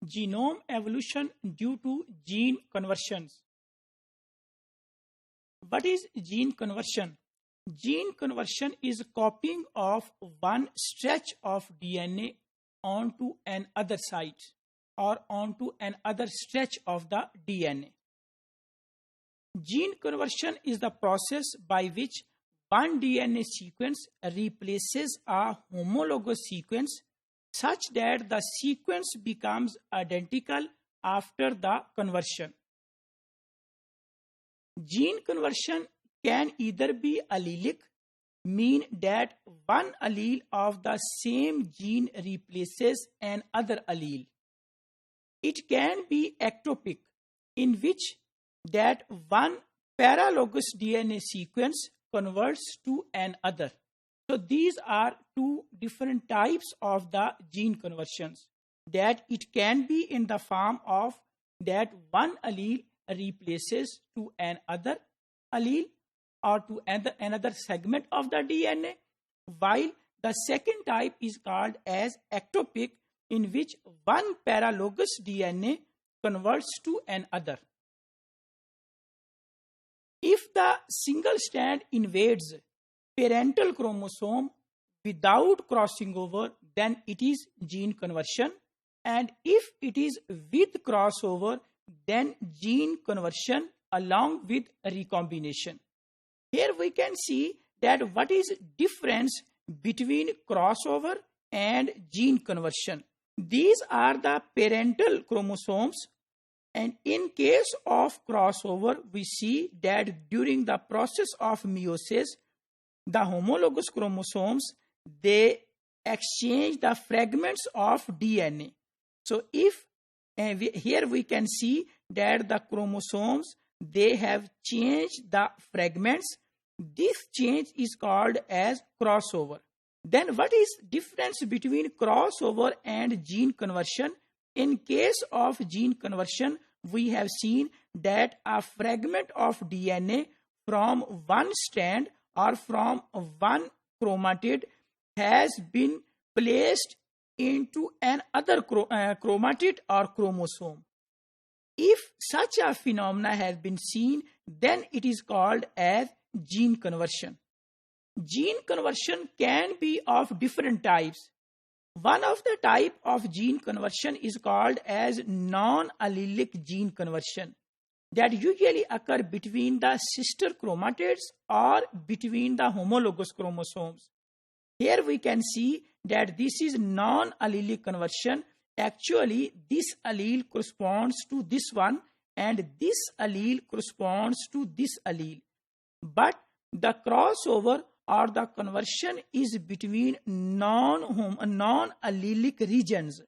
genome evolution due to gene conversions. What is gene conversion? Gene conversion is copying of one stretch of DNA onto another site or onto another stretch of the DNA. Gene conversion is the process by which one DNA sequence replaces a homologous sequence such that the sequence becomes identical after the conversion. Gene conversion can either be allelic, mean that one allele of the same gene replaces another allele. It can be ectopic, in which that one paralogous DNA sequence converts to another. So these are two different types of the gene conversions. That it can be in the form of that one allele replaces to another allele or to another segment of the DNA, while the second type is called as ectopic, in which one paralogous DNA converts to another. If the single strand invades parental chromosome without crossing over, then it is gene conversion, and if it is with crossover, then gene conversion along with recombination. Here we can see that what is difference between crossover and gene conversion. These are the parental chromosomes, and in case of crossover, we see that during the process of meiosis, the homologous chromosomes, they exchange the fragments of DNA. So if here we can see that the chromosomes, they have changed the fragments. This change is called as crossover. Then what is difference between crossover and gene conversion? In case of gene conversion, we have seen that a fragment of DNA from one strand or from one chromatid has been placed into another chromatid or chromosome. If such a phenomena has been seen, then it is called as gene conversion. Gene conversion can be of different types. One of the type of gene conversion is called as non-allelic gene conversion, that usually occur between the sister chromatids or between the homologous chromosomes. Here we can see that this is non-allelic conversion. Actually, this allele corresponds to this one and this allele corresponds to this allele. But the crossover or the conversion is between non-allelic regions.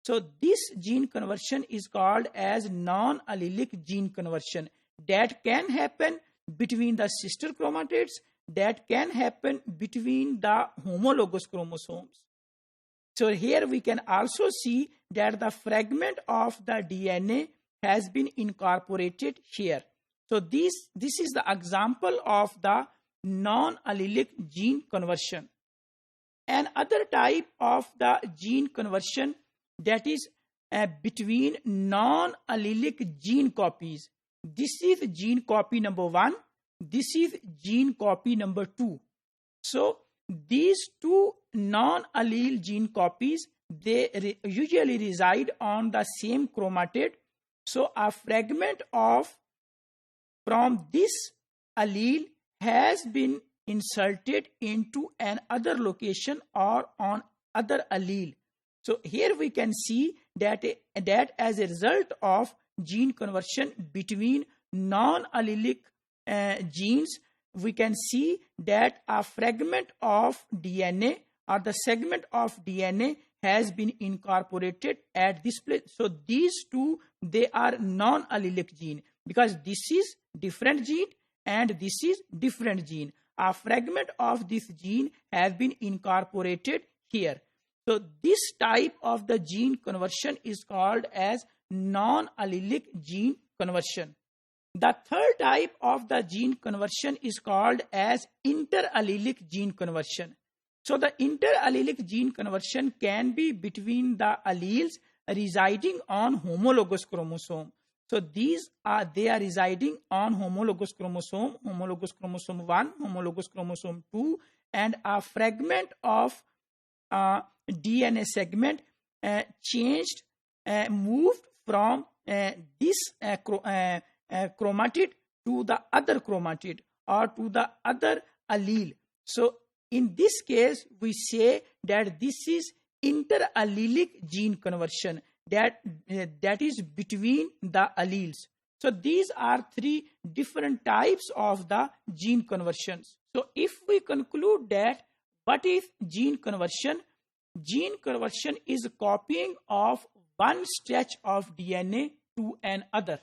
So this gene conversion is called as non-allelic gene conversion. That can happen between the sister chromatids, that can happen between the homologous chromosomes. So here we can also see that the fragment of the DNA has been incorporated here. So this is the example of the non-allelic gene conversion. Another type of the gene conversion, that is between non-allelic gene copies. This is gene copy number 1. This is gene copy number 2. So these two non-allele gene copies, they usually reside on the same chromatid. So a fragment from this allele has been inserted into another location or on other allele. So here we can see that as a result of gene conversion between non-allelic genes, we can see that a fragment of DNA or the segment of DNA has been incorporated at this place. So these two, they are non-allelic gene, because this is different gene and this is different gene. A fragment of this gene has been incorporated here. So this type of the gene conversion is called as non-allelic gene conversion. The third type of the gene conversion is called as interallelic gene conversion. So the interallelic gene conversion can be between the alleles residing on homologous chromosome. So they are residing on homologous chromosome 1, homologous chromosome 2, and a fragment of DNA segment moved from this chromatid to the other chromatid or to the other allele. So in this case, we say that this is interallelic gene conversion, that is between the alleles. So these are 3 different types of the gene conversions. So if we conclude that what is gene conversion? Gene conversion is copying of one stretch of DNA to another.